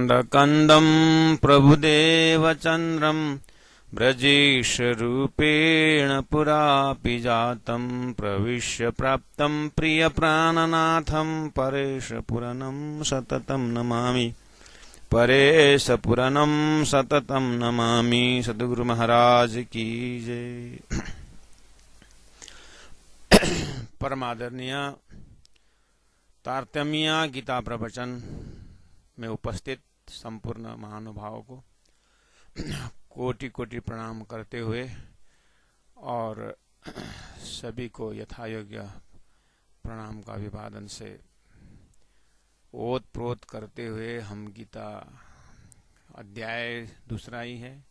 खण्डकन्दं प्रभुदेवचन्द्रं व्रजेशरूपेण पुरापि जातं प्रविश्य प्राप्तं प्रियप्राणनाथं परेशपुरनं सततं नमामि। परेशपुरनं सततं नमामि। सद्गुरु महाराज की जय। परमादरणीय तारतम्य गीता प्रवचन में उपस्थित संपूर्ण महानुभावों को कोटि कोटि प्रणाम करते हुए और सभी को यथायोग्य प्रणाम का अभिवादन से ओत प्रोत करते हुए हम गीता अध्याय दूसरा ही है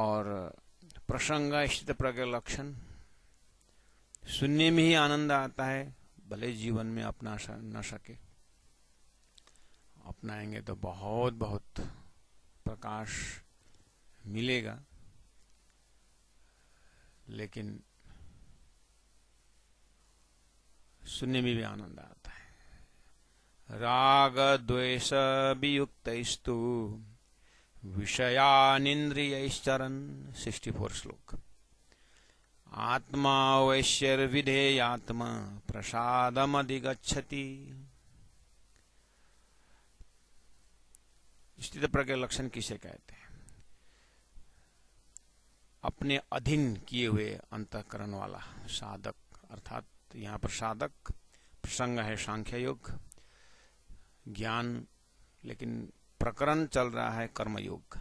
और प्रसंग स्थित प्रज्ञ लक्षण सुनने में ही आनंद आता है, भले जीवन में अपना न सके, अपनाएंगे तो बहुत बहुत प्रकाश मिलेगा, लेकिन सुनने में भी आनंद आता है। राग द्वेष वियुक्तैस्तु विषयानिन्द्रियैश्चरन् 64 श्लोक। आत्मा वैश्यर्विधेयात्मा प्रसादमधिगच्छति। स्थित प्रज्ञ लक्षण किसे कहते हैं? अपने अधीन किए हुए अंतःकरण वाला साधक, अर्थात यहाँ पर साधक प्रसंग है सांख्य योग ज्ञान, लेकिन प्रकरण चल रहा है कर्मयोग।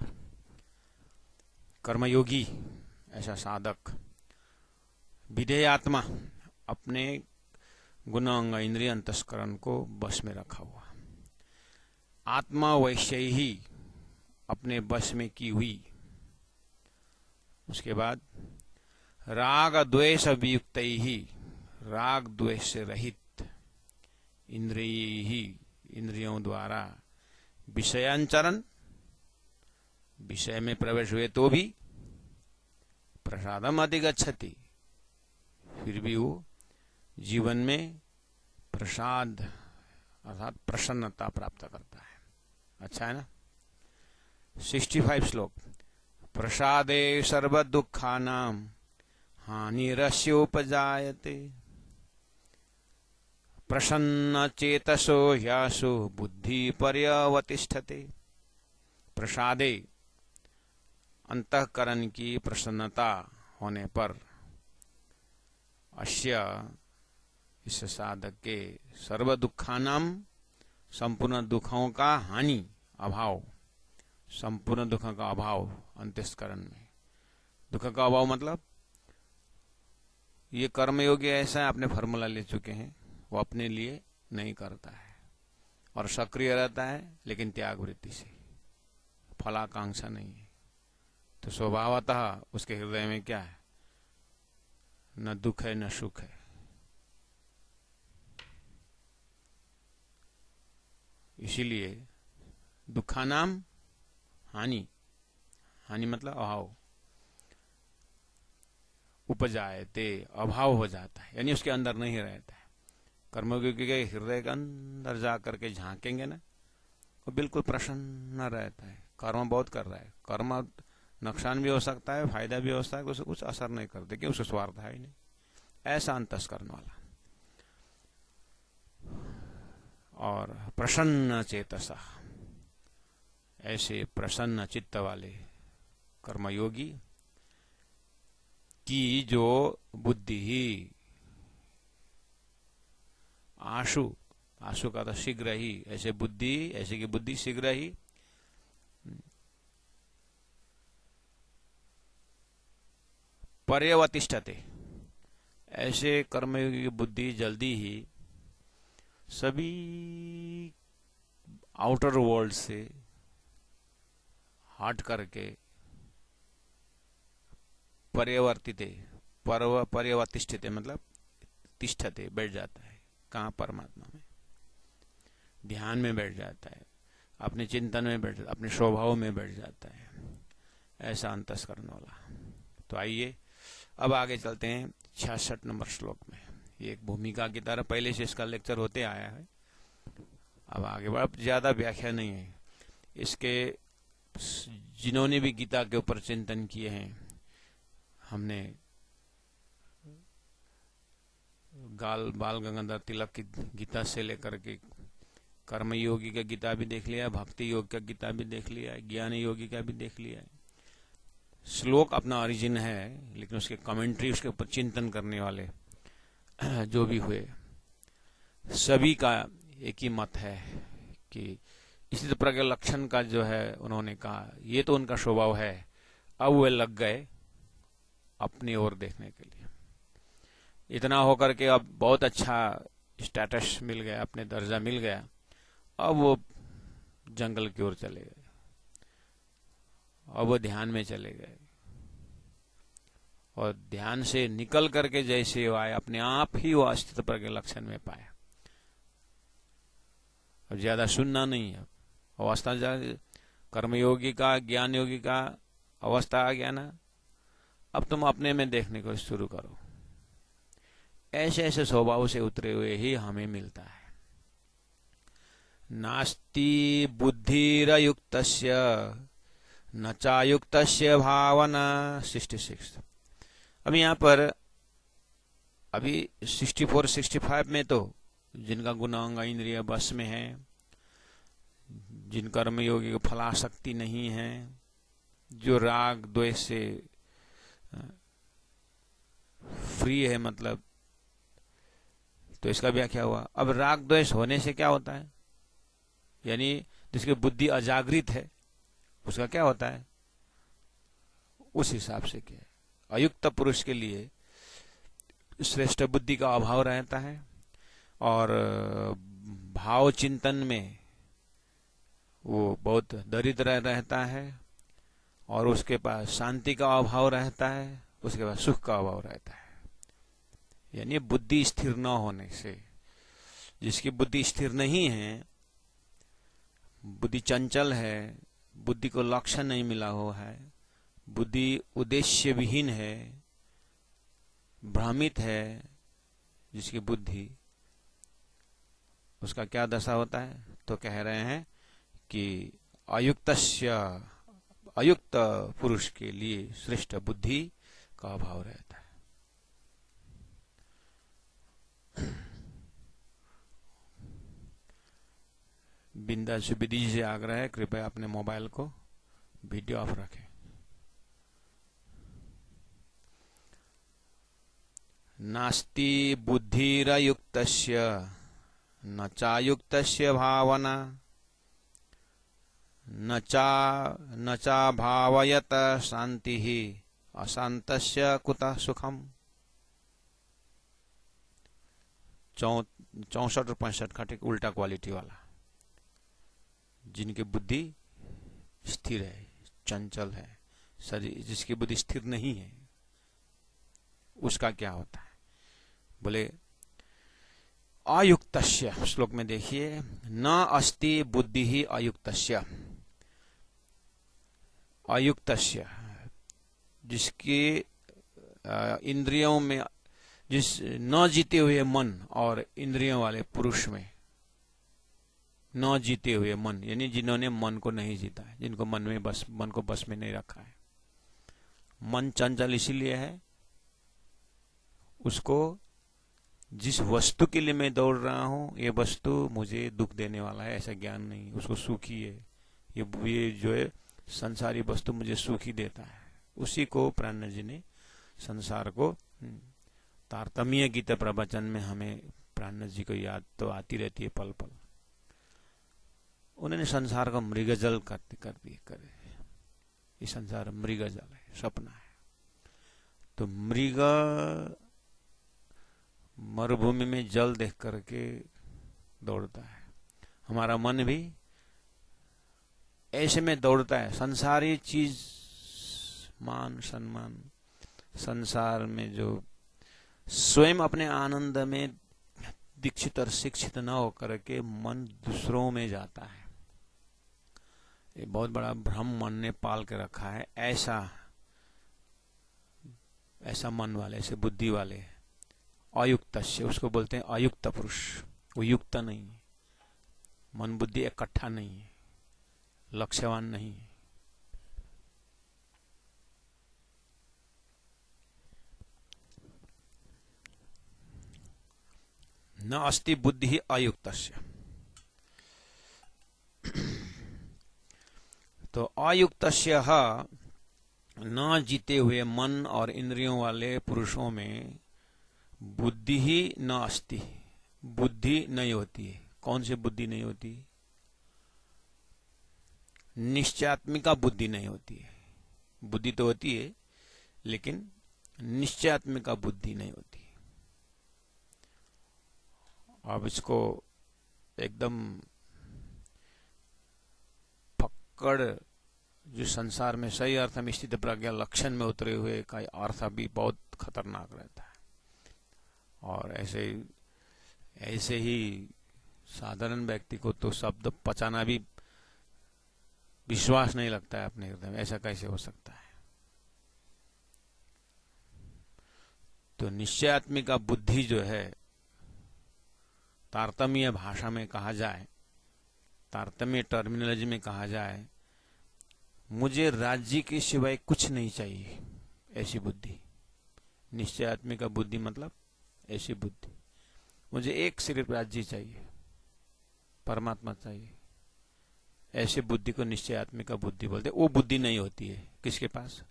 कर्मयोगी ऐसा साधक, विधेयात्मा अपने गुण अंग इंद्रिय अंतस्करण को बस में रखा हुआ, आत्मा वैश्य ही अपने बस में की हुई। उसके बाद राग द्वेष वियुक्त ही, राग द्वेष से रहित, इंद्रिय ही इंद्रियों द्वारा विषयांचरण, विषय में प्रवेश हुए तो भी प्रसादम अधिगच्छति, फिर भी वो जीवन में प्रसाद अर्थात प्रसन्नता प्राप्त करता है। अच्छा है ना। 65 श्लोक। प्रसादे सर्व दुखानां हानिरस्योपजायते प्रसन्न चेतसो ह्यासु बुद्धि पर्यवतिष्ठते। प्रसादे अंतःकरण की प्रसन्नता होने पर अस्य इस साधक के सर्व दुखानां संपूर्ण दुखों का हानि अभाव, संपूर्ण दुखों का अभाव अंतःकरण में। दुख का अभाव मतलब ये कर्मयोगी ऐसा है, आपने फॉर्मूला ले चुके हैं, वो अपने लिए नहीं करता है और सक्रिय रहता है, लेकिन त्याग वृत्ति से, फलाकांक्षा नहीं है। तो स्वभावतः उसके हृदय में क्या है? न दुख है न सुख है। इसीलिए दुखानाम हानि, हानि मतलब अभाव, उपजायते अभाव हो जाता है, यानी उसके अंदर नहीं रहता है। कर्मयोगी के हृदय के अंदर जा करके झांकेंगे ना, वो बिल्कुल प्रसन्न रहता है। कर्म बहुत कर रहा है, कर्म नुकसान भी हो सकता है, फायदा भी हो सकता है, उसे कुछ असर नहीं करते, क्यों? उसे स्वार्थ है ही नहीं। ऐसा अंतस्करण वाला और प्रसन्न चेतसा, ऐसे प्रसन्न चित्त वाले कर्मयोगी की जो बुद्धि ही आशु, आशु का तो शीघ्र ही, ऐसे बुद्धि, ऐसे की बुद्धि शीघ्र ही पर्यवतिष्ठते, ऐसे कर्मयोगी की बुद्धि जल्दी ही सभी आउटर वर्ल्ड से हट करके पर्यवर्तिते, पर्यवतिष्ठते मतलब तिष्ठते, बैठ जाता है। कहाँ? परमात्मा में, ध्यान में बैठ जाता है, अपने चिंतन में बैठ जाता है, अपने स्वभाव में बैठ जाता है, ऐसा अंतस्करण वाला। तो आइए अब आगे चलते हैं 66 नंबर श्लोक में। ये एक भूमिका की तरह पहले से इसका लेक्चर होते आया है, अब आगे बढ़, अब ज्यादा व्याख्या नहीं है। इसके जिन्होंने भी गीता के ऊपर चिंतन किए हैं, हमने बाल गंगाधर तिलक की गीता से लेकर के कर्म योगी का गीता भी देख लिया, भक्ति योग का गीता भी देख लिया, ज्ञान योगी का भी देख लिया। श्लोक अपना ओरिजिन है, लेकिन उसके कमेंट्री, उसके ऊपर चिंतन करने वाले जो भी हुए, सभी का एक ही मत है कि इसी तरह के लक्षण का जो है उन्होंने कहा, ये तो उनका स्वभाव है। अब वे लग गए अपनी ओर देखने के लिए। इतना होकर के अब बहुत अच्छा स्टेटस मिल गया, अपने दर्जा मिल गया, अब वो जंगल की ओर चले गए, अब वो ध्यान में चले गए, और ध्यान से निकल करके जैसे वो आए, अपने आप ही वो अस्तित्व पर के लक्षण में पाए। अब ज्यादा सुनना नहीं है, अवस्था कर्मयोगी का, ज्ञान योगी का अवस्था आ गया ना, अब तुम अपने में देखने को शुरू करो। ऐसे ऐसे स्वभाव से उतरे हुए ही हमें मिलता है। नास्ति बुद्धिरयुक्तस्य न चायुक्तस्य भावना। 66। अब यहाँ पर अभी 64-65 में तो जिनका गुणांग इंद्रिय बस में है, जिन कर्मयोगी को फलाशक्ति नहीं है, जो राग द्वेष से फ्री है, मतलब, तो इसका व्याख्या हुआ। अब राग द्वेष होने से क्या होता है, यानी जिसकी बुद्धि अजागृत है उसका क्या होता है, उस हिसाब से क्या है। अयुक्त पुरुष के लिए श्रेष्ठ बुद्धि का अभाव रहता है, और भाव चिंतन में वो बहुत दरिद्र रहता है, और उसके पास शांति का अभाव रहता है, उसके पास सुख का अभाव रहता है। यानी बुद्धि स्थिर न होने से, जिसकी बुद्धि स्थिर नहीं है, बुद्धि चंचल है, बुद्धि को लक्ष्य नहीं मिला हुआ है, बुद्धि उद्देश्य विहीन है, भ्रमित है, जिसकी बुद्धि, उसका क्या दशा होता है, तो कह रहे हैं कि अयुक्त पुरुष के लिए श्रेष्ठ बुद्धि का अभाव रहता है। बिंदा सुविधि से आग्रह है, कृपया अपने मोबाइल को वीडियो ऑफ रखें। नास्ति बुद्धिरयुक्तस्य न चायुक्तस्य भावना न चा भावयत शांति ही अशांतस्य कुतः सुखम। 64 और 65 का ठीक उल्टा क्वालिटी वाला। जिनकी बुद्धि स्थिर है, चंचल है, शरीर जिसकी बुद्धि स्थिर नहीं है, उसका क्या होता है, बोले अयुक्तस्य। श्लोक में देखिए, न अस्ति बुद्धि ही अयुक्तस्य। अयुक्तस्य, जिसके इंद्रियों में, जिस न जीते हुए मन और इंद्रियों वाले पुरुष में, न जीते हुए मन, यानी जिन्होंने मन को नहीं जीता है, जिनको मन को बस में नहीं रखा है। मन चंचल इसीलिए है, उसको जिस वस्तु के लिए मैं दौड़ रहा हूं, ये वस्तु मुझे दुख देने वाला है, ऐसा ज्ञान नहीं, उसको सुखी है, ये जो है संसारी वस्तु मुझे सुखी देता है। उसी को प्राण जी ने संसार को, तारतम्य गीता प्रवचन में हमें प्राण जी को याद तो आती रहती है पल पल। उन्होंने संसार को मृगजल कर दिए। ये संसार मृगजल है, सपना है। तो मृग मरुभूमि में जल देख करके दौड़ता है, हमारा मन भी ऐसे में दौड़ता है। संसारी चीज, मान सम्मान, संसार में जो स्वयं अपने आनंद में दीक्षित और शिक्षित न होकर के मन दूसरों में जाता है, ये बहुत बड़ा भ्रम मन ने पाल के रखा है। ऐसा मन वाले, ऐसे बुद्धि वाले अयुक्त से, उसको बोलते हैं अयुक्त पुरुष। वो युक्त नहीं है, मन बुद्धि इकट्ठा नहीं है, लक्ष्यवान नहीं है। न अस्ति बुद्धि अयुक्तस्य। तो अयुक्तस्य न जीते हुए मन और इंद्रियों वाले पुरुषों में बुद्धि ही न अस्ति, बुद्धि नहीं होती है। कौन सी बुद्धि नहीं होती? निश्चयात्मिका बुद्धि नहीं होती है। बुद्धि तो होती है लेकिन निश्चयात्मिका बुद्धि नहीं होती। अब इसको एकदम पकड़, जो संसार में सही अर्थ में स्थित प्रज्ञा लक्षण में उतरे हुए का अर्थ भी बहुत खतरनाक रहता है। और ऐसे ही साधारण व्यक्ति को तो शब्द पचाना भी विश्वास नहीं लगता है अपने हृदय में, ऐसा कैसे हो सकता है। तो निश्चयात्मिका बुद्धि जो है, तारतम्य भाषा में कहा जाए, तारतम्य टर्मिनोलॉजी में कहा जाए, मुझे राज्य के सिवाय कुछ नहीं चाहिए, ऐसी बुद्धि। निश्चयात्मिका बुद्धि मतलब ऐसी बुद्धि, मुझे एक सिर्फ राज्य चाहिए, परमात्मा चाहिए, ऐसे बुद्धि को निश्चयात्मिका बुद्धि बोलते। वो बुद्धि नहीं होती है किसके पास?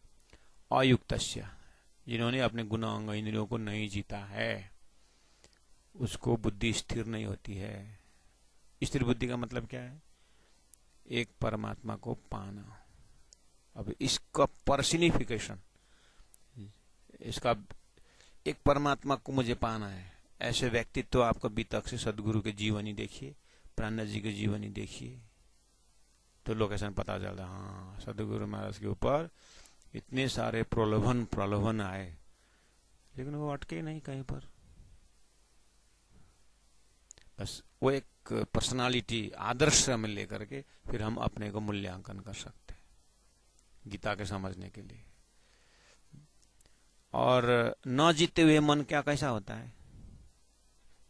अयुक्तस्य, जिन्होंने अपने गुण अंग इंद्रियों को नहीं जीता है, उसको बुद्धि स्थिर नहीं होती है। स्थिर बुद्धि का मतलब क्या है? एक परमात्मा को पाना। अब इसका पर्सनिफिकेशन, इसका एक परमात्मा को मुझे पाना है, ऐसे व्यक्तित्व तो आपको अभी तक से सदगुरु के जीवनी देखिए, प्राणनाथ जी के जीवनी देखिए, तो लोकेशन पता चलता है। हाँ, सदगुरु महाराज के ऊपर इतने सारे प्रलोभन आए, लेकिन वो अटके नहीं कहीं पर। बस वो एक पर्सनालिटी, आदर्श में लेकर के फिर हम अपने को मूल्यांकन कर सकते हैं गीता के समझने के लिए। और न जीते हुए मन क्या कैसा होता है?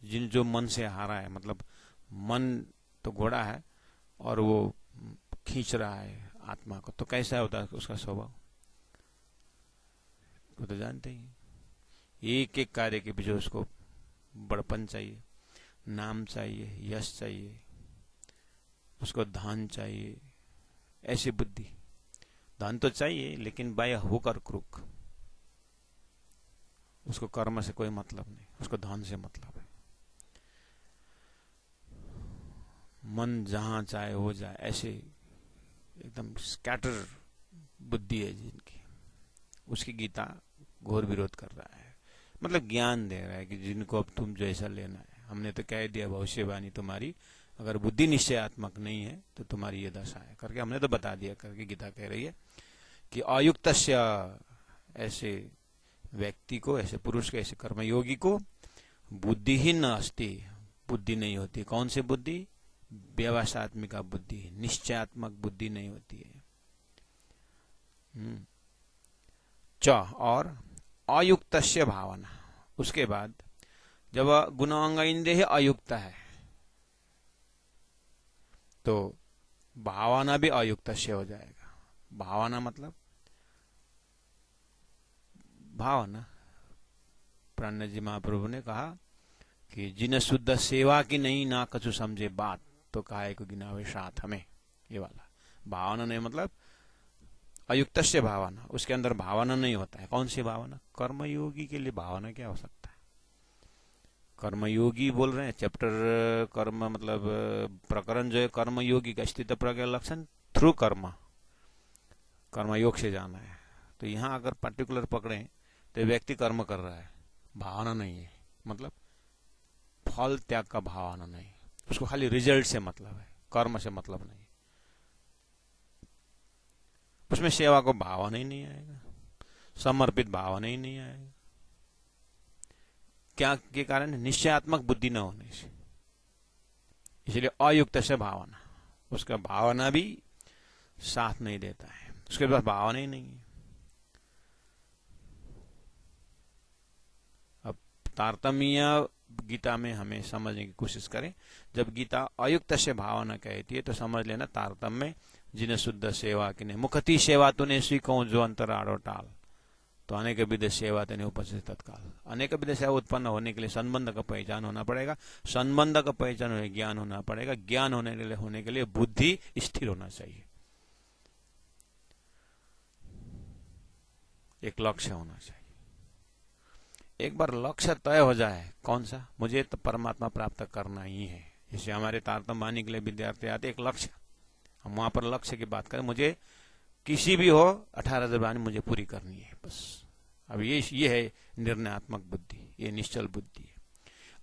जो मन से हारा है, मतलब मन तो घोड़ा है और वो खींच रहा है आत्मा को, तो कैसा होता है उसका स्वभाव? वो तो जानते ही। एक एक कार्य के पीछे उसको बड़पन चाहिए, नाम चाहिए, यश चाहिए, उसको धन चाहिए, ऐसी बुद्धि। धन तो चाहिए लेकिन बाय हुक और क्रुक, उसको कर्म से कोई मतलब नहीं, उसको धन से मतलब है। मन जहां चाहे हो जाए, ऐसे एकदम स्कैटर बुद्धि है जिनकी, उसकी गीता घोर विरोध कर रहा है। मतलब ज्ञान दे रहा है कि जिनको अब तुम जैसा लेना है, हमने तो कह दिया भविष्यवाणी तुम्हारी, अगर बुद्धि निश्चयात्मक नहीं है तो तुम्हारी ये दशा है करके हमने तो बता दिया करके गीता कह रही है कि अयुक्तस्य, ऐसे व्यक्ति को, ऐसे पुरुष को, ऐसे कर्मयोगी को बुद्धि ही न अस्ति, बुद्धि नहीं होती। कौन सी बुद्धि? व्यवसात्मिका बुद्धि, निश्चयात्मक बुद्धि नहीं होती है। च और अयुक्तस्य भावना। उसके बाद जब गुणांग इंद्रिय अयुक्त है तो भावना भी अयुक्त से हो जाएगा। भावना मतलब भावना, प्राणनाथ जी महाप्रभु ने कहा कि जिन शुद्ध सेवा की नहीं ना कछु समझे बात, तो काहे को गिनावे साथ हमें। ये वाला भावना नहीं मतलब अयुक्त से भावना, उसके अंदर भावना नहीं होता है। कौन सी भावना? कर्मयोगी के लिए भावना क्या हो सकता है? कर्मयोगी बोल रहे हैं, चैप्टर कर्म मतलब प्रकरण जो है कर्मयोगी का स्थित प्रज्ञा लक्षण थ्रू कर्मयोग से जाना है। तो यहाँ अगर पर्टिकुलर पकड़े तो व्यक्ति कर्म कर रहा है, भावना नहीं है, मतलब फल त्याग का भावना नहीं, उसको खाली रिजल्ट से मतलब है, कर्म से मतलब नहीं। उसमें सेवा को भावना ही नहीं आएगा, समर्पित भावना ही नहीं आएगा। क्या के कारण? निश्चयात्मक बुद्धि न होने से। इसलिए अयुक्त से भावना, उसका भावना भी साथ नहीं देता है, उसके पास भावना ही नहीं है। अब तारतम्य गीता में हमें समझने की कोशिश करें। जब गीता अयुक्त से भावना कहती है तो समझ लेना तारतम्य जिन्हें शुद्ध सेवा किने मुखती सेवा तूने स्वीको जो अंतर आड़ो टाल। तो अनेक विध सेवा तेने उपस्थित तत्काल। अनेक विध सेवा उत्पन्न होने के लिए संबंध का पहचान होना पड़ेगा, संबंध का पहचान होने ज्ञान होना पड़ेगा, ज्ञान होने के लिए बुद्धि स्थिर होना चाहिए, एक लक्ष्य होना चाहिए। एक बार लक्ष्य तय हो जाए, कौन सा, मुझे तो परमात्मा प्राप्त करना ही है। जैसे हमारे तारतम्य वाणी के लिए विद्यार्थी आते, एक लक्ष्य, हम वहां पर लक्ष्य की बात करें, मुझे किसी भी हो 18 जबानी मुझे पूरी करनी है बस। अब ये है निर्णयात्मक बुद्धि, ये निश्चल बुद्धि है।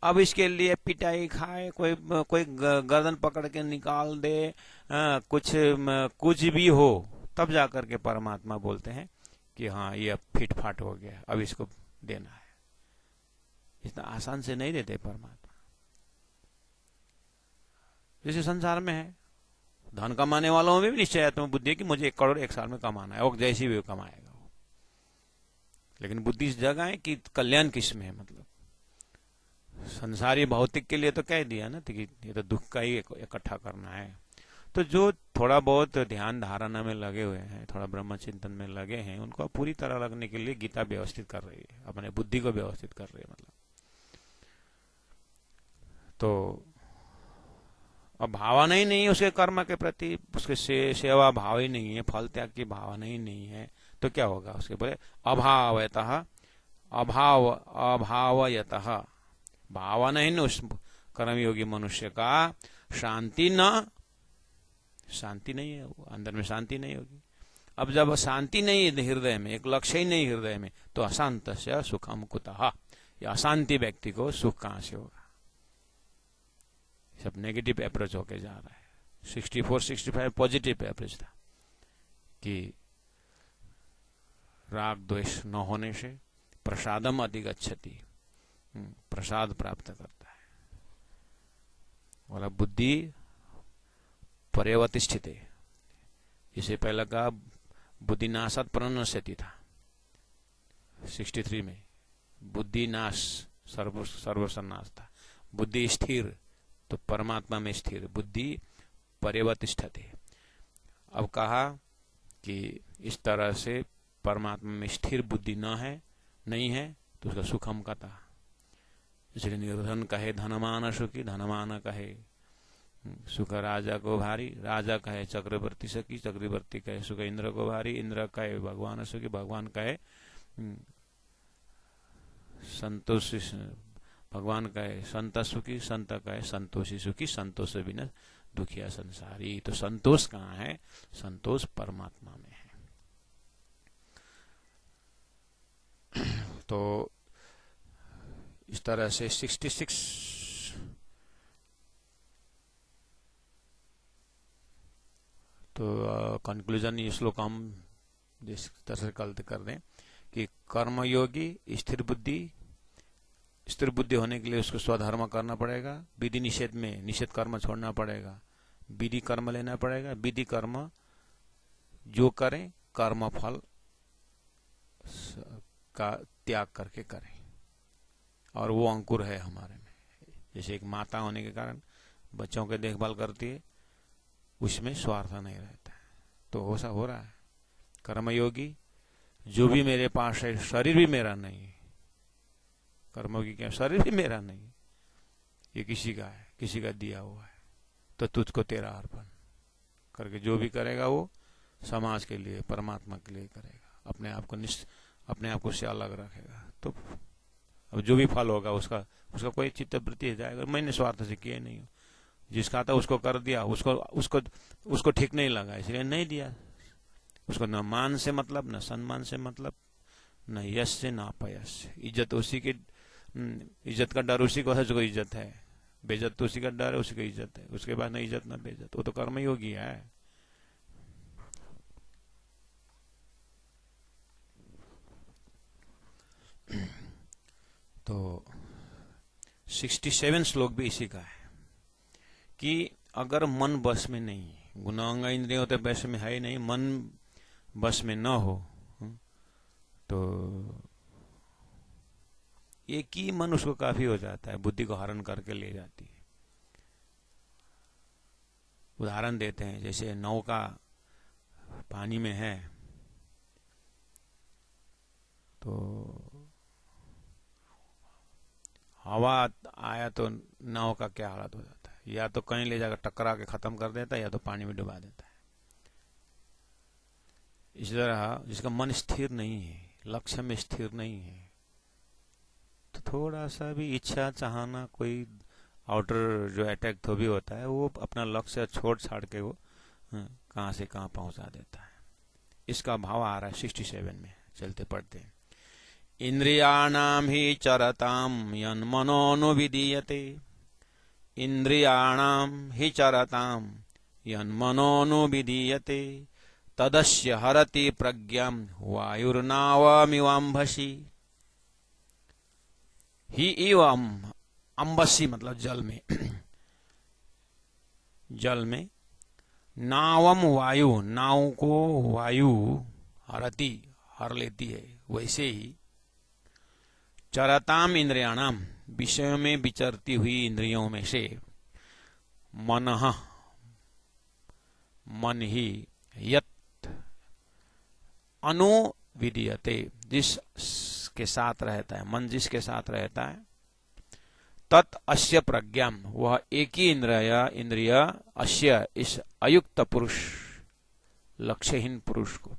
अब इसके लिए पिटाई खाए, कोई गर्दन पकड़ के निकाल दे, कुछ भी हो, तब जाकर के परमात्मा बोलते हैं कि हाँ ये अब फिट फाट हो गया, अब इसको देना है। इतना आसान से नहीं देते परमात्मा। जैसे संसार में है, धन कमाने वालों में भी निश्चयात्मक बुद्धि है कि मुझे 1 करोड़ 1 साल में कमाना है, और जैसी भी कमाएगा वो। लेकिन बुद्धि इस जगह है कि कल्याण किस में है, मतलब संसारी भौतिक के लिए तो कह दिया ना कि ये तो दुख का ही इकट्ठा करना है। तो जो थोड़ा बहुत ध्यान धारणा में लगे हुए हैं, थोड़ा ब्रह्म चिंतन में लगे हैं, उनको पूरी तरह लगने के लिए गीता व्यवस्थित कर रही है, अपने बुद्धि को व्यवस्थित कर रही है। मतलब तो अब भावना ही नहीं है उसके कर्म के प्रति, उसके सेवा भाव ही नहीं है, फल त्याग की भावना ही नहीं है, तो क्या होगा उसके? बोले अभावयतः, अभावयतः, भावना ही उस कर्मयोगी मनुष्य का शांति नहीं है, वो अंदर में शांति नहीं होगी। अब जब शांति नहीं है हृदय में, एक लक्ष्य ही नहीं हृदय में, तो अशांत से सुखम कुतः, ये अशांति व्यक्ति को सुख कहां से होगा? सब नेगेटिव अप्रोच होके जा रहा है। 64-65 पॉजिटिव अप्रोच था कि राग द्वेष न होने से प्रसादम अधिगच्छति, प्रसाद प्राप्त करता है। बोला बुद्धि पर्यवतिष्ठित, इसे पहले कहा बुद्धिनाशात् प्रणश्यति था 63 में, बुद्धि नाश सर्वसन्नाश था। बुद्धि स्थिर, तो परमात्मा में स्थिर, बुद्धि पर्यवतिष्ठते। अब कहा कि इस तरह से परमात्मा में स्थिर बुद्धि नहीं है तो उसका सुख हम कहता। इसलिए निर्धन कहे धनमान सुखी, धनमान कहे सुख राजा को भारी, राजा कहे चक्रवर्ती सखी, चक्रवर्ती कहे सुख इंद्र को भारी, इंद्र कहे भगवान सुखी, भगवान कहे संतोष, भगवान कहे संत सुखी, संत कहे संतोषी सुखी, संतोष बिना दुखिया संसारी। तो संतोष कहाँ है? संतोष परमात्मा में है। तो इस तरह से 66 तो कंक्लूजन ये श्लोक हम जिस तरह से कल कर दें कि कर्मयोगी स्थिर बुद्धि होने के लिए उसको स्वधर्म करना पड़ेगा, विधि निषेध में निषेध कर्म छोड़ना पड़ेगा, विधि कर्म लेना पड़ेगा, विधि कर्म जो करें कर्म फल का त्याग करके करें, और वो अंकुर है हमारे में। जैसे एक माता होने के कारण बच्चों की देखभाल करती है, उसमें स्वार्थ नहीं रहता है, तो ऐसा हो रहा है। कर्मयोगी जो भी मेरे पास है, शरीर भी मेरा नहीं है, कर्मयोगी क्या शरीर भी मेरा नहीं, ये किसी का है, किसी का दिया हुआ है, तो तुझको तेरा अर्पण करके जो भी करेगा वो समाज के लिए, परमात्मा के लिए करेगा, अपने आप को से अलग रखेगा। तो अब जो भी फल होगा उसका कोई चित्तवृत्ति जाएगा, मैंने स्वार्थ से किया नहीं, जिसका था उसको कर दिया, उसको ठीक नहीं लगा इसलिए नहीं दिया। उसको न मान से मतलब, न सम्मान से मतलब, न यश से न अपयश से। इज्जत उसी की, इज्जत का डर उसी को है जो इज्जत है, बेइज्जत तो उसी का डर है, उसी की इज्जत है, उसके बाद न इज्जत न बेइज्जत, वो तो कर्मयोगी है। तो 67 श्लोक भी इसी का है कि अगर मन बस में नहीं है, गुणांग इंद्रियों तो बस में है ही नहीं, मन बस में न हो तो एक ही मन उसको काफी हो जाता है, बुद्धि को हरण करके ले जाती है। उदाहरण देते हैं, जैसे नौका पानी में है तो हवा आया तो नाव का क्या हालत हो जाता है, या तो कहीं ले जाकर टकरा के खत्म कर देता है या तो पानी में डुबा देता है। इस तरह जिसका मन स्थिर नहीं है, लक्ष्य में स्थिर नहीं है, तो थोड़ा सा भी इच्छा चाहना, कोई आउटर जो अटैक तो भी होता है, वो अपना लक्ष्य छोड़ छाड़ के वो कहां से कहां पहुंचा देता है। इसका भाव आ रहा है 67 में। चलते पढ़ते हैं। इंद्रियाणाम ही चरताम यन्मनोनुविधीयते, इंद्रियाणाम ही चरताम यन्मनोनुविधीयते, तदस्य हरति प्रज्ञाम वायुर्नावमिवाम्भसि। ही एवं अम्बसी मतलब जल में जल में, नावम वायु, नाव को वायु हरति हर लेती है, वैसे ही चरताम इंद्रियाणाम विषयों में विचरती हुई इंद्रियों में से मनः मन ही यत अनुविधीयते जिसके साथ रहता है, मन जिसके साथ रहता है, तत् अस्य प्रज्ञाम वह एक ही इंद्रिय अस्य इस अयुक्त पुरुष, लक्ष्यहीन पुरुष को,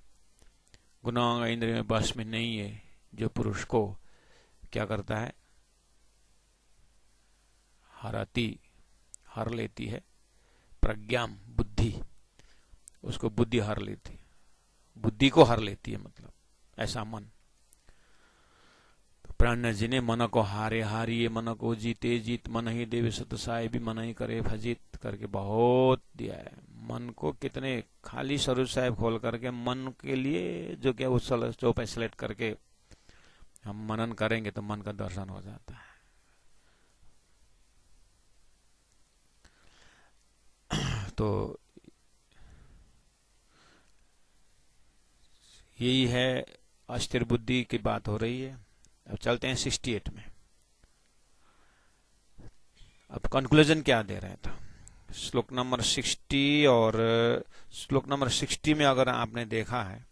गुनाह इंद्रिय में बस में नहीं है, जो पुरुष को क्या करता है, हरती हर लेती है, प्रज्ञाम बुद्धि, उसको बुद्धि हर लेती है, बुद्धि को हर लेती है, मतलब ऐसा मन। प्राण जिने मन को हारे हारिए, मन को जीते जीत मन ही देवे, सतसाय भी मन ही करे भजित करके बहुत दिया है। मन को कितने खाली स्वरूप साहिब खोल करके मन के लिए जो क्या उछल चौपाई सेलेक्ट करके हम मनन करेंगे तो मन का दर्शन हो जाता है। तो यही है, अस्थिर बुद्धि की बात हो रही है। अब चलते हैं 68 में। अब कंक्लूजन क्या दे रहे थे, श्लोक नंबर 60 और श्लोक नंबर 60 में अगर आपने देखा है,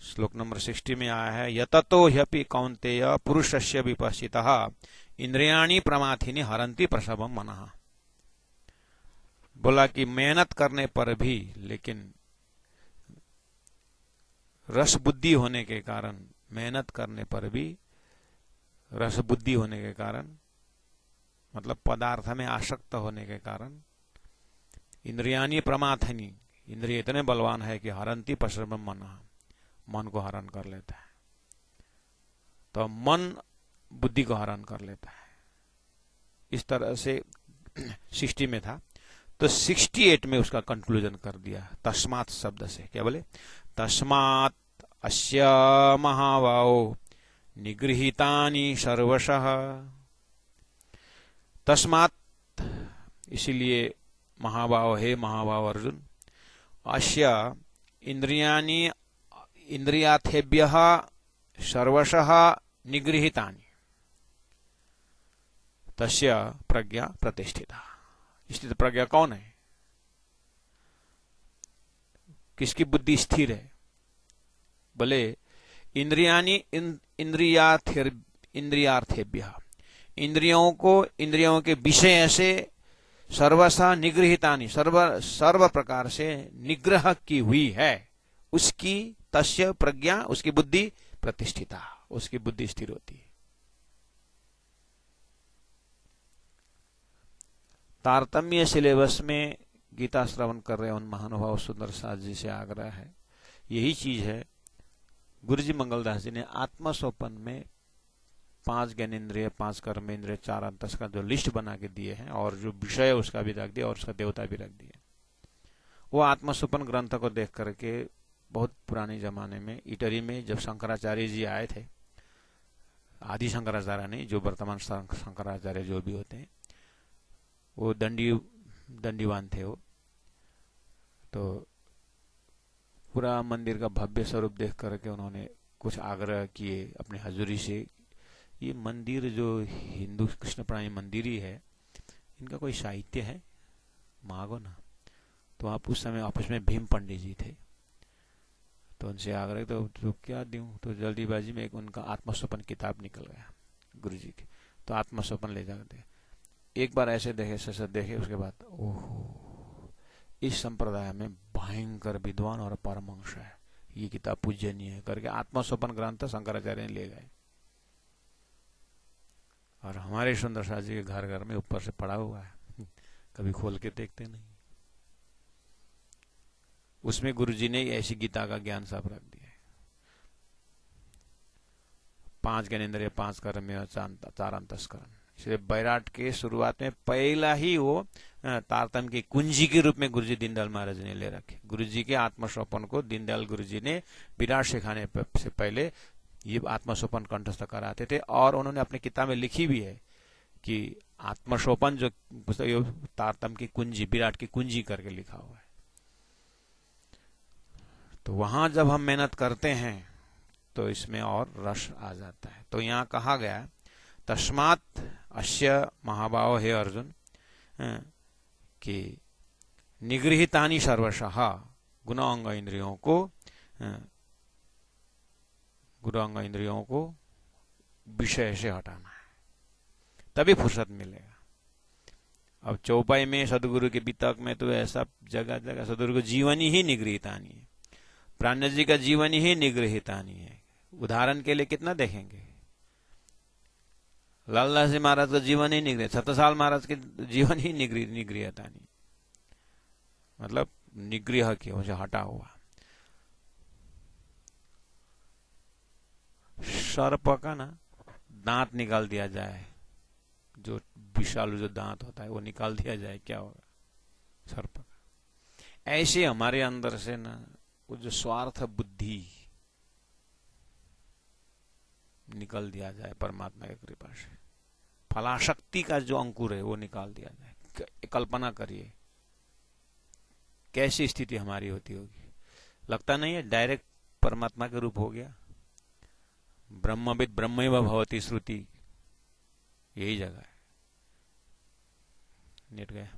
श्लोक नंबर 60 में आया है, यततो ह्यपि कौन्तेय पुरुषस्य विपश्चितः इंद्रियाणि प्रमाथिनि हरन्ति प्रसवम मनः। बोला कि मेहनत करने पर भी, लेकिन रस बुद्धि होने के कारण, मेहनत करने पर भी रस बुद्धि होने के कारण, मतलब पदार्थ में आसक्त होने के कारण, इंद्रियाणि प्रमाथिनि, इंद्रिय इतने बलवान है कि हरन्ति प्रसवम मनः, मन को हरण कर लेता है। तो मन बुद्धि को हरण कर लेता है। इस तरह से 60 में था, तो 68 में उसका कंक्लूजन कर दिया तस्मात् शब्द से। क्या बोले, तस्मात् अस्य महाबाहो निगृहीतानि सर्वशः। तस्मात् इसीलिए महाबाहो, हे महाबाहो अर्जुन, अस्य इंद्रियाणि इंद्रियार्थेभ्यः सर्वशः निगृहीतानि, तस्य प्रज्ञा प्रतिष्ठिता। स्थित प्रज्ञा कौन है, किसकी बुद्धि स्थिर है? बोले इंद्रियाणि इंद्रियार्थेभ्यः, इंद्रियों को इंद्रियों के विषय से सर्वशः निगृहीतानि, सर्व प्रकार से निग्रह की हुई है, उसकी तस्य प्रज्ञा, उसकी बुद्धि प्रतिष्ठिता, उसकी बुद्धि स्थिर होती है। तारतम्य सिलेबस में गीता श्रवण कर रहे उन महानुभाव सुंदर साथ जी से आग्रह है, यही चीज है। गुरुजी मंगलदास जी ने आत्मसोपन में 5 ज्ञानेन्द्रिय, 5 कर्मेंद्रिय, 4 अंतस का जो लिस्ट बना के दिए हैं, और जो विषय उसका भी रख दिया और उसका देवता भी रख दिया। वो आत्मसोपन ग्रंथ को देख करके बहुत पुराने जमाने में इटली में जब शंकराचार्य जी आए थे, आदि शंकराचार्य नहीं, जो वर्तमान शंकराचार्य जो भी होते हैं, वो दंडीवान थे वो, तो पूरा मंदिर का भव्य स्वरूप देख करके उन्होंने कुछ आग्रह किए अपने हजूरी से, ये मंदिर जो हिंदू कृष्ण प्राणी मंदिर ही है, इनका कोई साहित्य है, मांगो ना। तो आप उस समय आपस में भीम पंडित जी थे, तो उनसे आग्रह तो क्या दूं, तो जल्दीबाजी में एक उनका आत्मस्वपन किताब निकल गया गुरु जी की, तो आत्मस्वपन ले जाकर दे। एक बार ऐसे देखे, सच देखे, उसके बाद ओहो, इस संप्रदाय में भयंकर विद्वान और परमहंस है, ये किताब पूजनीय है करके आत्मस्वपन ग्रंथ शंकराचार्य ने ले गए। और हमारे सुंदर शाह जी के घर घर में ऊपर से पड़ा हुआ है, कभी खोल के देखते नहीं। उसमें गुरु जी ने ऐसी गीता का ज्ञान सब रख दिया है। 5 ज्ञानेंद्रिय, 5 कर्म और 4 अंतस्करण। इसलिए बैराट के शुरुआत में पहला ही वो तारतम्य की कुंजी के रूप में गुरुजी दीनदयाल महाराज ने ले रखे। गुरुजी के आत्मस्वपन को दीनदयाल गुरुजी ने विराट सिखाने से पहले ये आत्मस्वपन कंठस्थ कराते थे, और उन्होंने अपनी किताब में लिखी भी है कि आत्मस्वपन जो पुस्तक तारतम्य की कुंजी, विराट की कुंजी करके लिखा हुआ है। तो वहां जब हम मेहनत करते हैं तो इसमें और रस आ जाता है। तो यहाँ कहा गया तस्मात् अस्य महाभाव, हे अर्जुन, कि निगृहितानि सर्वशः गुणांग इंद्रियों को विषय से हटाना है, तभी फुर्सत मिलेगा। अब चौपाई में सदगुरु के वितक में तो ऐसा जगह जगह सदगुरु को जीवन ही निगृहितानि है, प्राण जी का जीवन ही निगृहितानि है। उदाहरण के लिए कितना देखेंगे, लालदास जी महाराज का जीवन ही निगृह, छत्रसाल महाराज के जीवन ही निगृहितानि, मतलब निगृह की वजह हटा हुआ। सर्प का ना दांत निकाल दिया जाए, जो विशाल जो दांत होता है वो निकाल दिया जाए, क्या होगा सर्प का। ऐसे हमारे अंदर से ना वो जो स्वार्थ बुद्धि निकल दिया जाए परमात्मा की कृपा से, फलाशक्ति का जो अंकुर है वो निकाल दिया जाए। कल्पना करिए कैसी स्थिति हमारी होती होगी। लगता नहीं है डायरेक्ट परमात्मा के रूप हो गया। ब्रह्मविद ब्रह्मैव भवति श्रुति, यही जगह है। नेट गया।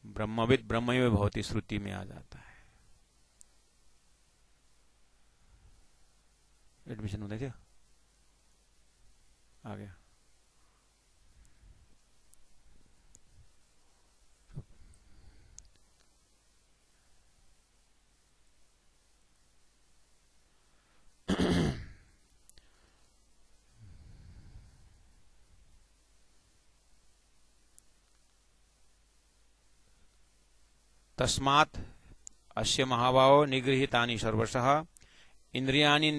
ब्रह्मविद ब्रह्मैव भवति श्रुति में आ जाता है। एडमिशन होता क्या आ गया। तस्मात् अस्य महाभावो निगृहीतानि सर्वशः इंद्रियाणि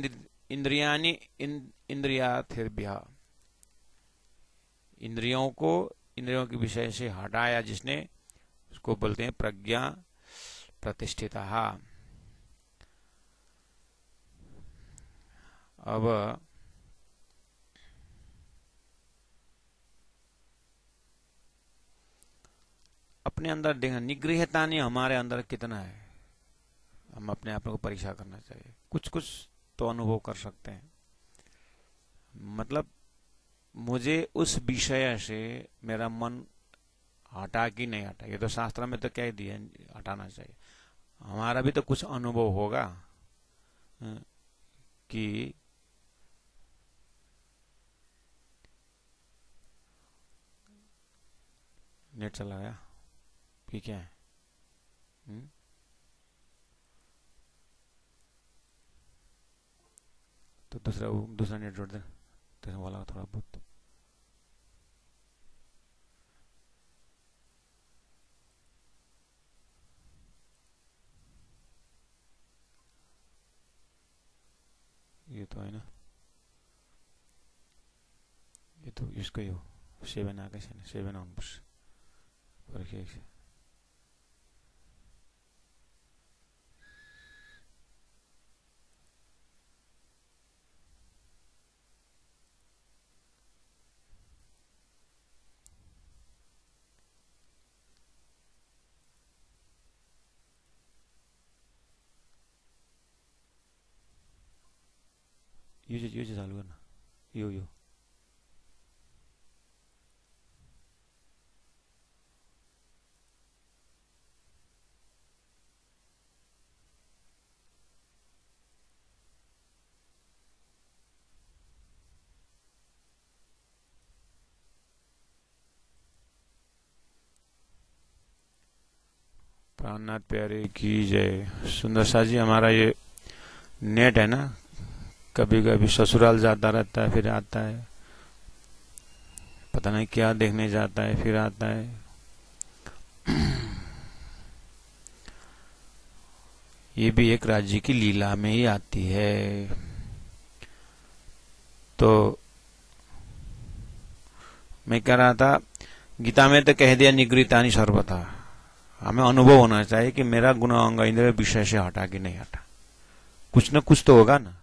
इंद्रियाणि इंद्रियार्थेभ्यः, इंद्रियों को इंद्रियों के विषय से हटाया जिसने, उसको बोलते हैं प्रज्ञा प्रतिष्ठितः। अब अपने अंदर देखना, निगृहतानि हमारे अंदर कितना है, हम अपने आप को परीक्षा करना चाहिए। कुछ कुछ तो अनुभव कर सकते हैं, मतलब मुझे उस विषय से मेरा मन हटा कि नहीं हटा, ये तो शास्त्र में तो क्या ही दिया, हटाना चाहिए। हमारा भी तो कुछ अनुभव होगा कि नेट चला गया कि क्या है। तो दूसरा नेट जोड़ दे, तेरे वाला थोड़ा बहुत। ये तो है ना, ये तो इसको ही हो 7 आकाश है, 7 ऑन बस पर क्या है। ये चालू करना, यो प्राणनाथ प्यारे की जय। सुंदर सा जी, हमारा ये नेट है ना, कभी कभी ससुराल जाता रहता है, फिर आता है, पता नहीं क्या देखने जाता है, फिर आता है। ये भी एक राज्य की लीला में ही आती है। तो मैं कह रहा था, गीता में तो कह दिया निगृहीतानि सर्वथा। हमें अनुभव होना चाहिए कि मेरा गुण अंग इंद्रिय विषय से हटा कि नहीं हटा, कुछ न कुछ तो होगा ना।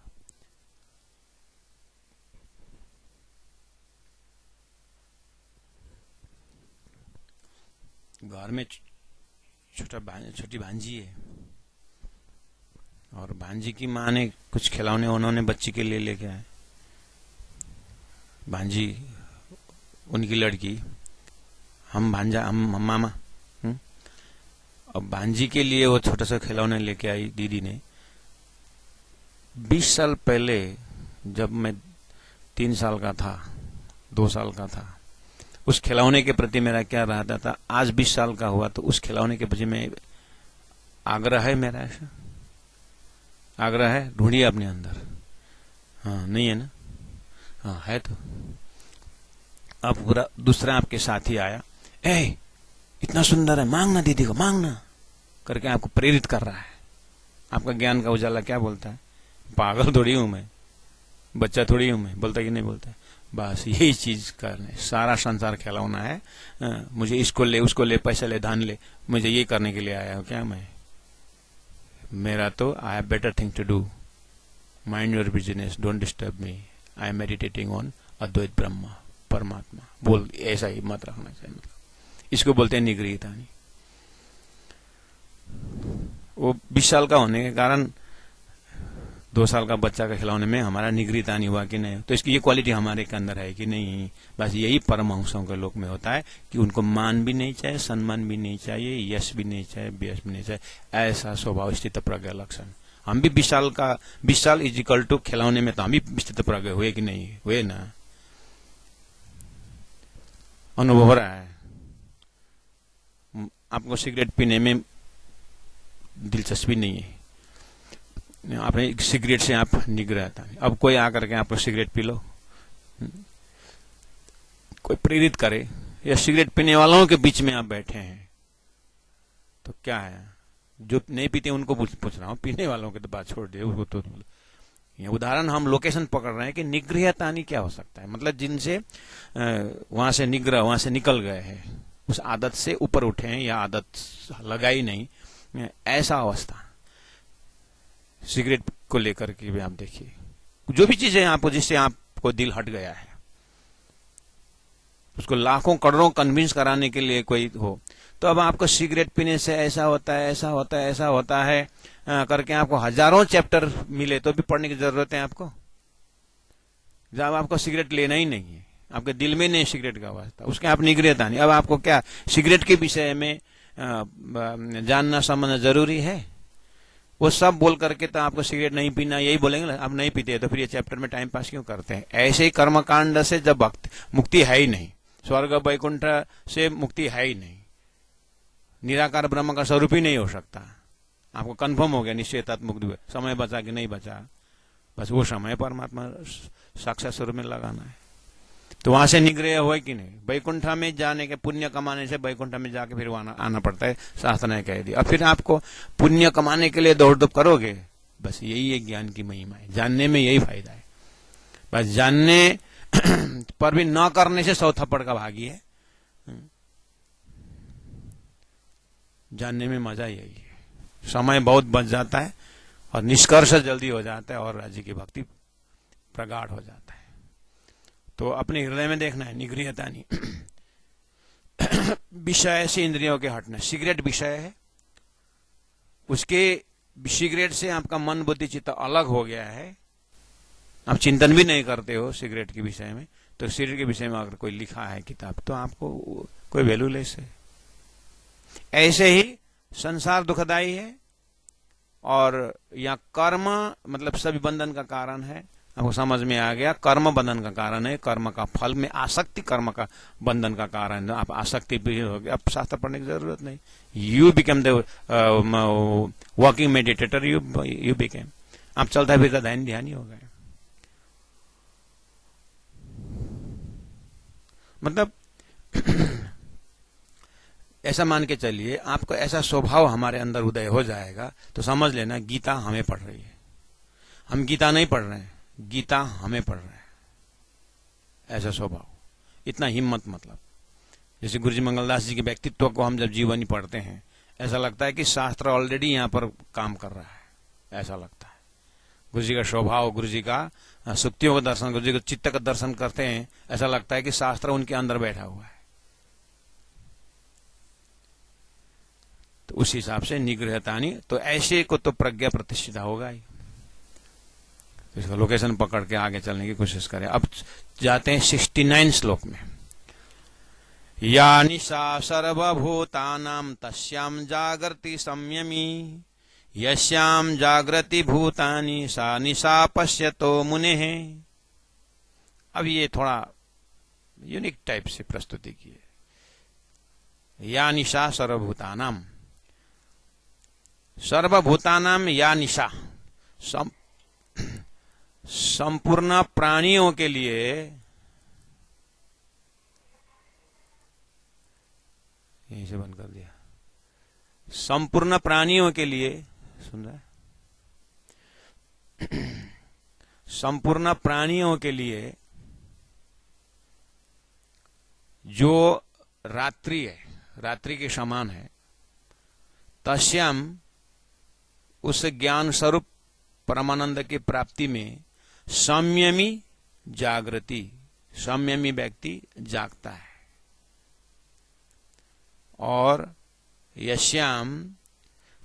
घर में छोटी भांजी है, और भांजी की माँ ने कुछ खिलौने उन्होंने बच्ची के लिए लेके आए। भांजी उनकी लड़की, हम भांजा, हम मामा। अब भांजी के लिए वो छोटा सा खिलौने लेके आई दीदी ने। 20 साल पहले जब मैं 3 साल का था, 2 साल का था, उस खिलौने के प्रति मेरा क्या रहता था, आज 20 साल का हुआ तो उस खिलौने के प्रति में आग्रह है मेरा, ऐसा आग्रह है, ढूंढिए अपने अंदर। हाँ, नहीं है ना? हाँ है। तो अब पूरा दूसरा आपके साथी आया, ए इतना सुंदर है, मांगना दीदी को, मांगना, करके आपको प्रेरित कर रहा है। आपका ज्ञान का उजाला क्या बोलता है? पागल थोड़ी हूं मैं, बच्चा थोड़ी हूं मैं, बोलता कि नहीं बोलता? बस यही चीज करने, सारा संसार खिलौना है। मुझे इसको ले, उसको ले, पैसा ले, धान ले, मुझे ये करने के लिए आया हूं क्या मैं? मेरा तो I have better thing to do, mind your business, don't disturb me, I am meditating on Advaita Brahma, परमात्मा। बोल, ऐसा ही मत रखना चाहिए। मतलब इसको बोलते हैं निगृहीतानि। वो 20 साल का होने के कारण 2 साल का बच्चा का खिलौने में हमारा निगृहीतानि हुआ कि नहीं, तो इसकी ये क्वालिटी हमारे के अंदर है कि नहीं? बस यही परमहंसों के लोक में होता है कि उनको मान भी नहीं चाहिए, सम्मान भी नहीं चाहिए, यश भी नहीं चाहिए, बेयश भी नहीं चाहिए। ऐसा स्वभाव स्थित प्रज्ञा लक्षण। हम भी 20 साल इज इक्वल टू खिलौने में, तो हम भी स्थित प्रज्ञ हुए कि नहीं हुए ना? अनुभव हो रहा है। आपको सिगरेट पीने में दिलचस्पी नहीं है, आपने सिगरेट से आप निगृहता नहीं। अब कोई आकर के आपको सिगरेट पी लो, कोई प्रेरित करे, या सिगरेट पीने वालों के बीच में आप बैठे हैं, तो क्या है? जो नहीं पीते उनको पूछ रहा हूं, पीने वालों के तो बात छोड़ दे। वो तो ये उदाहरण हम लोकेशन पकड़ रहे हैं कि निगृहतानि क्या हो सकता है। मतलब जिनसे वहां से वहां से निकल गए हैं, उस आदत से ऊपर उठे हैं, या आदत लगाई नहीं, ऐसा अवस्था। सिगरेट को लेकर के भी आप देखिए, जो भी चीजें आपको, जिससे आपको दिल हट गया है, उसको लाखों करोड़ों कन्विंस कराने के लिए कोई हो, तो अब आपको सिगरेट पीने से ऐसा होता है, ऐसा होता है, ऐसा होता है करके आपको हजारों चैप्टर मिले तो भी पढ़ने की जरूरत है आपको, जब आपको सिगरेट लेना ही नहीं है, आपके दिल में नहीं सिगरेट का वास्ता, उसके आप निगृहता नहीं। अब आपको क्या सिगरेट के विषय में जानना समझना जरूरी है? वो सब बोल करके तो आपको सिगरेट नहीं पीना यही बोलेंगे ना, आप नहीं पीते तो फिर ये चैप्टर में टाइम पास क्यों करते हैं? ऐसे ही कर्मकांड से जब मुक्ति है ही नहीं, स्वर्ग वैकुंठ से मुक्ति है ही नहीं, निराकार ब्रह्म का स्वरूप ही नहीं हो सकता। आपको कंफर्म हो गया निश्चयतात्म मुक्ति, समय बचा कि नहीं बचा, बस वो समय परमात्मा साक्षात स्वरूप में लगाना है। तो वहां से निग्रह हुआ कि नहीं? वैकुंठ में जाने के पुण्य कमाने से वैकुंठ में जाके फिर आना पड़ता है, शास्त्र ने कह दिया। अब फिर आपको पुण्य कमाने के लिए दौड़ धूप करोगे, बस यही है ज्ञान की महिमा है, जानने में यही फायदा है। बस जानने पर भी न करने से 100 थप्पड़ का भागी है। जानने में मजा यही है, समय बहुत बच जाता है और निष्कर्ष जल्दी हो जाता है और राज्य की भक्ति प्रगाढ़ हो जाता है। तो अपने हृदय में देखना है निगृहतानि। विषय से इंद्रियों के हटना। सिगरेट विषय है, उसके सिगरेट से आपका मन बुद्धि चित्त अलग हो गया है, आप चिंतन भी नहीं करते हो सिगरेट के विषय में, तो सिगरेट के विषय में अगर कोई लिखा है किताब तो आपको कोई वैल्यूलेस है। ऐसे ही संसार दुखदाई है, और या कर्म मतलब सभी बंधन का कारण है, आपको समझ में आ गया, कर्म बंधन का कारण है, कर्म का फल में आसक्ति कर्म का बंधन का कारण है। आप आसक्ति भी हो गए, अब शास्त्र पढ़ने की जरूरत नहीं, you become the working meditator, you became, आप चलता फिरता ध्यान ही हो गए। मतलब ऐसा मान के चलिए, आपको ऐसा स्वभाव हमारे अंदर उदय हो जाएगा तो समझ लेना गीता हमें पढ़ रही है, हम गीता नहीं पढ़ रहे हैं, गीता हमें पढ़ रहा है। ऐसा स्वभाव, इतना हिम्मत, मतलब जैसे गुरुजी मंगलदास जी के व्यक्तित्व को हम जब जीवनी पढ़ते हैं, ऐसा लगता है कि शास्त्र ऑलरेडी यहाँ पर काम कर रहा है, ऐसा लगता है। गुरु जी का स्वभाव, गुरु जी का सुक्तियों का दर्शन, गुरु जी के चित्त का दर्शन करते हैं, ऐसा लगता है कि शास्त्र उनके अंदर बैठा हुआ है। तो उस हिसाब से निगृहतानी, तो ऐसे को तो प्रज्ञा प्रतिष्ठित होगा ही। तो इसका लोकेशन पकड़ के आगे चलने की कोशिश करें। अब जाते हैं 69 श्लोक में। या निशा सर्वभूतानां तस्यां जागृति संयमी, यस्यां जागृति भूतानि सा निशा पश्यतो मुनेः। अब ये थोड़ा यूनिक टाइप से प्रस्तुति की है। या निशा सर्वभूतानां, सर्वभूतानां या निशा, संपूर्ण प्राणियों के लिए, यहीं से बंद कर दिया, संपूर्ण प्राणियों के लिए, सुन रहा है, संपूर्ण प्राणियों के लिए जो रात्रि है, रात्रि के समान है, तस्याम, उस ज्ञान स्वरूप परमानंद की प्राप्ति में संयमी जागृति, संयमी व्यक्ति जागता है। और यश्याम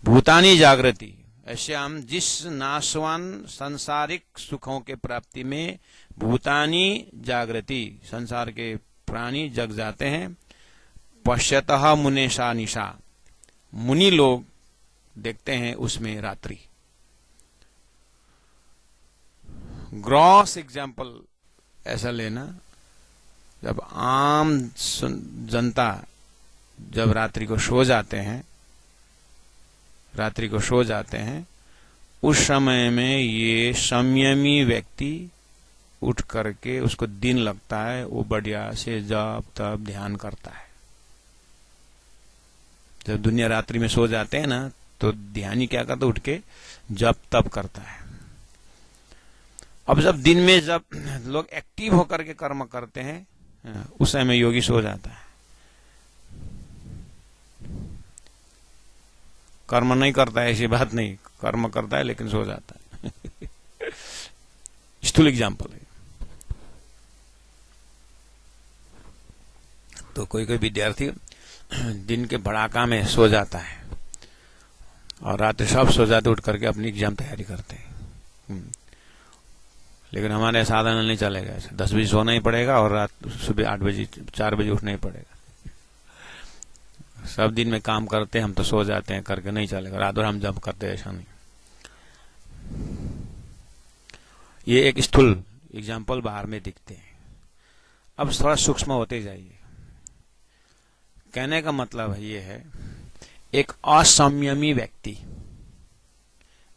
भूतानी जागृति, यश्याम जिस नाशवान सांसारिक सुखों के प्राप्ति में भूतानी जागृति, संसार के प्राणी जग जाते हैं, पश्यतः मुनेशा निशा, मुनि लोग देखते हैं उसमें रात्रि। ग्रॉस एग्जाम्पल ऐसा लेना, जब आम जनता जब रात्रि को सो जाते हैं, रात्रि को सो जाते हैं, उस समय में ये संयमी व्यक्ति उठ करके, उसको दिन लगता है, वो बढ़िया से जब तब ध्यान करता है। जब दुनिया रात्रि में सो जाते हैं ना, तो ध्यानी क्या करता है, उठ के जब तब करता है। अब जब दिन में जब लोग एक्टिव होकर के कर्म करते हैं, उस समय योगी सो जाता है, कर्म नहीं करता है, ऐसी बात नहीं, कर्म करता है लेकिन सो जाता है। स्थूल एग्जाम्पल है। तो कोई कोई विद्यार्थी दिन के भड़ाका में सो जाता है और रात्रि सब सो जाते, उठ करके अपनी एग्जाम तैयारी करते हैं। लेकिन हमारे साधन नहीं चलेगा, ऐसे 10 बजे सोना ही पड़ेगा और रात सुबह 8 बजे 4 बजे उठना ही पड़ेगा। सब दिन में काम करते हैं, हम तो सो जाते हैं, करके नहीं चलेगा, रात भर हम जब करते हैं, ऐसा नहीं। ये एक स्थूल एग्जाम्पल बाहर में दिखते हैं। अब थोड़ा सूक्ष्म होते जाइए। कहने का मतलब ये है, एक असंयमी व्यक्ति,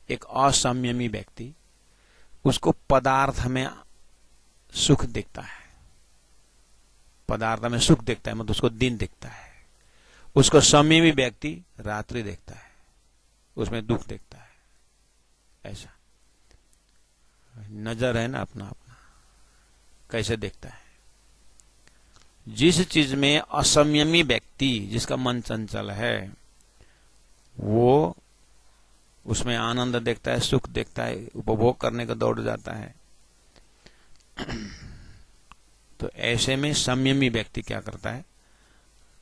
एक असंयमी व्यक्ति, उसको पदार्थ में सुख दिखता है, पदार्थ में सुख दिखता है, मतलब उसको दिन दिखता है। उसको संयमी व्यक्ति रात्रि देखता है, उसमें दुख दिखता है। ऐसा नजर है ना अपना अपना, कैसे देखता है। जिस चीज में असंयमी व्यक्ति, जिसका मन चंचल है, वो उसमें आनंद देखता है, सुख देखता है, उपभोग करने का दौड़ जाता है। तो ऐसे में संयमी व्यक्ति क्या करता है,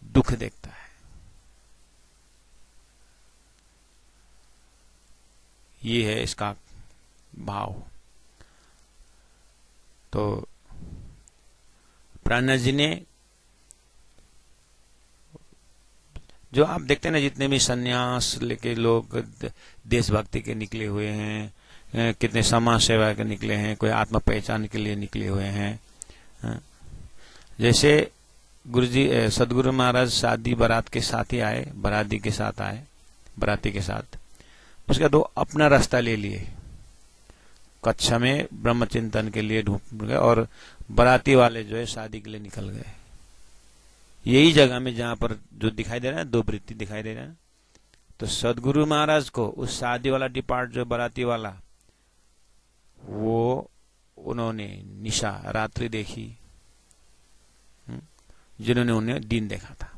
दुख देखता है। ये है इसका भाव। तो प्राणनाथ जी ने, जो आप देखते हैं ना, जितने भी सन्यास लेके लोग देशभक्ति के निकले हुए हैं, कितने समाज सेवा के निकले हैं, कोई आत्म पहचान के लिए निकले हुए हैं। जैसे गुरुजी सदगुरु महाराज शादी बारात के साथ ही आए, बाराती के साथ आए, बाराती के साथ, उसके बाद वो अपना रास्ता ले लिए, कच्छ में ब्रह्म चिंतन के लिए ढूंढ गए और बाराती वाले जो है शादी के लिए निकल गए। यही जगह में जहां पर जो दिखाई दे रहा है, दो वृत्ति दिखाई दे रहा है, तो सदगुरु महाराज को उस शादी वाला डिपार्ट जो बाराती वाला, वो उन्होंने निशा रात्रि देखी, जिन्होंने उन्हें दिन देखा था,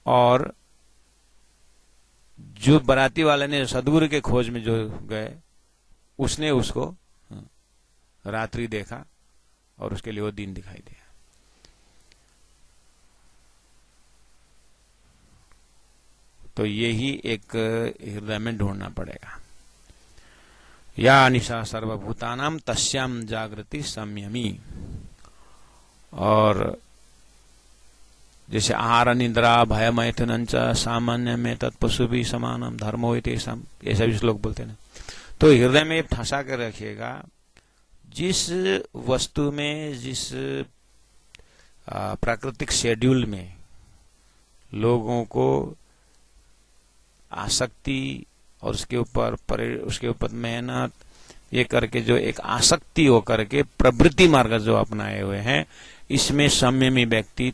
और जो बाराती वाले ने सदगुरु के खोज में जो गए, उसने उसको रात्रि देखा और उसके लिए वो दिन दिखाई दिया। तो यही एक हृदय में ढूंढना पड़ेगा। या निशा सर्वभूतानाम तस्याम जागृति संयमी। और जैसे आहार निद्रा भय मैथुन सामान्य में तत्पशु भी समानम धर्मो तेषाम, ऐसा भी श्लोक बोलते हैं। तो हृदय में ठसा कर रखिएगा, जिस वस्तु में, जिस प्राकृतिक शेड्यूल में लोगों को आसक्ति और उसके ऊपर मेहनत ये करके जो एक आसक्ति हो करके प्रवृत्ति मार्ग जो अपनाए हुए हैं, इसमें संयमी व्यक्ति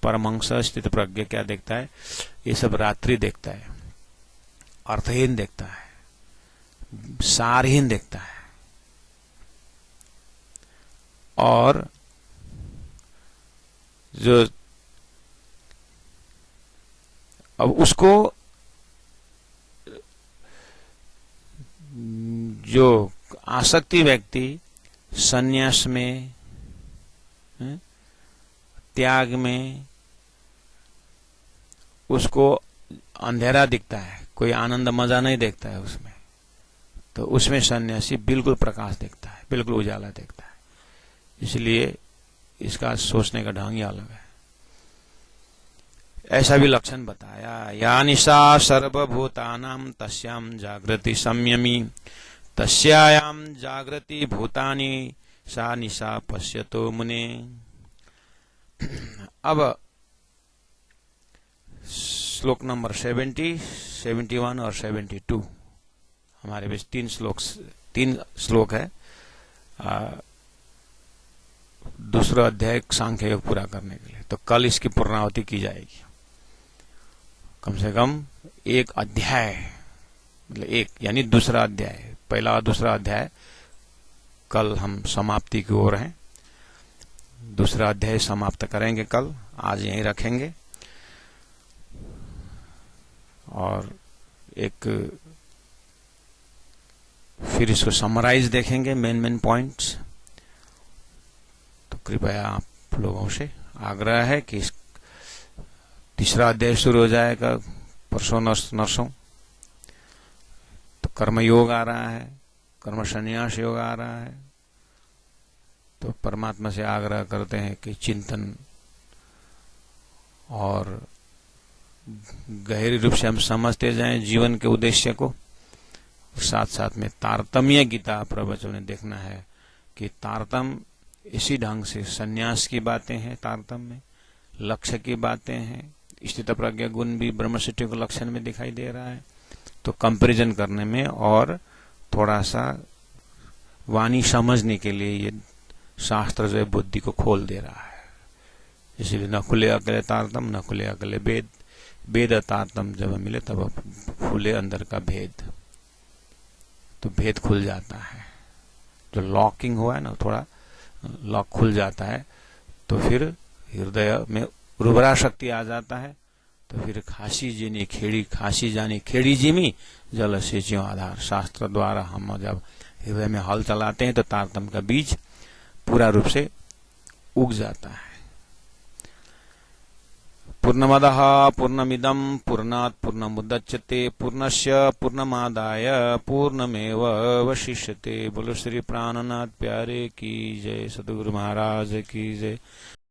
परमहंस स्थित प्रज्ञ क्या देखता है, ये सब रात्रि देखता है, अर्थहीन देखता है, सारहीन देखता है। और जो अब उसको जो आसक्ति व्यक्ति संन्यास में, त्याग में उसको अंधेरा दिखता है, कोई आनंद मजा नहीं देखता है उसमें। तो उसमें सन्यासी बिल्कुल प्रकाश देखता है, बिल्कुल उजाला देखता है। इसलिए इसका सोचने का ढंग ही अलग है। ऐसा भी लक्षण बताया, या निशा सर्वभूतानां तस्याम जागृति संयमी तस्यायाम जागृति भूतानि सा निशा पश्यतो मुने। अब श्लोक नंबर 70, 71 और 72 हमारे बीच तीन श्लोक है। दूसरा अध्याय सांख्य योग पूरा करने के लिए, तो कल इसकी पूर्णाहुति की जाएगी। कम से कम एक अध्याय, मतलब एक यानी दूसरा अध्याय, पहला और दूसरा अध्याय कल हम समाप्ति की ओर हैं। दूसरा अध्याय समाप्त करेंगे कल, आज यहीं रखेंगे। और एक फिर इसको समराइज देखेंगे, मेन पॉइंट्स। तो कृपया आप लोगों से आग्रह है कि इस तीसरा अध्याय शुरू हो जाएगा परसों नरसों। तो कर्म योग आ रहा है, कर्म संन्यास योग आ रहा है। तो परमात्मा से आग्रह करते हैं कि चिंतन और गहरी रूप से हम समझते जाएं जीवन के उद्देश्य को। साथ साथ में तारतम्य गीता प्रवचन में देखना है कि तारतम्य इसी ढंग से सन्यास की बातें हैं, तारतम्य लक्ष्य की बातें हैं, स्थित प्रज्ञा गुण भी ब्रह्मसिद्धि के लक्षण में दिखाई दे रहा है। तो कंपैरिजन करने में और थोड़ा सा वाणी समझने के लिए ये शास्त्र जो है बुद्धि को खोल दे रहा है। इसीलिए न खुले अकेले तारतम, न खुले अकेले वेद, वेद तारतम जब मिले तब खुले अंदर का भेद। तो भेद खुल जाता है, जो लॉकिंग हुआ है ना, थोड़ा लॉक खुल जाता है। तो फिर हृदय में उर्वरा शक्ति आ जाता है। तो फिर खासी जीनी खेड़ी, खासी जानी खेड़ी जिमी जल सेचियों आधार। शास्त्र द्वारा हम जब हृदय में हल चलाते हैं तो तारतम का बीज पूरा रूप से उग जाता है। पूर्णमदः पूर्णमिदं पूर्णात् पूर्णमुदच्यते पूर्णस्य पूर्णमादाय पूर्णमेवावशिष्यते। बोलो श्री प्राणनाथ प्यारे की जय, सद्गुरु महाराज की जय।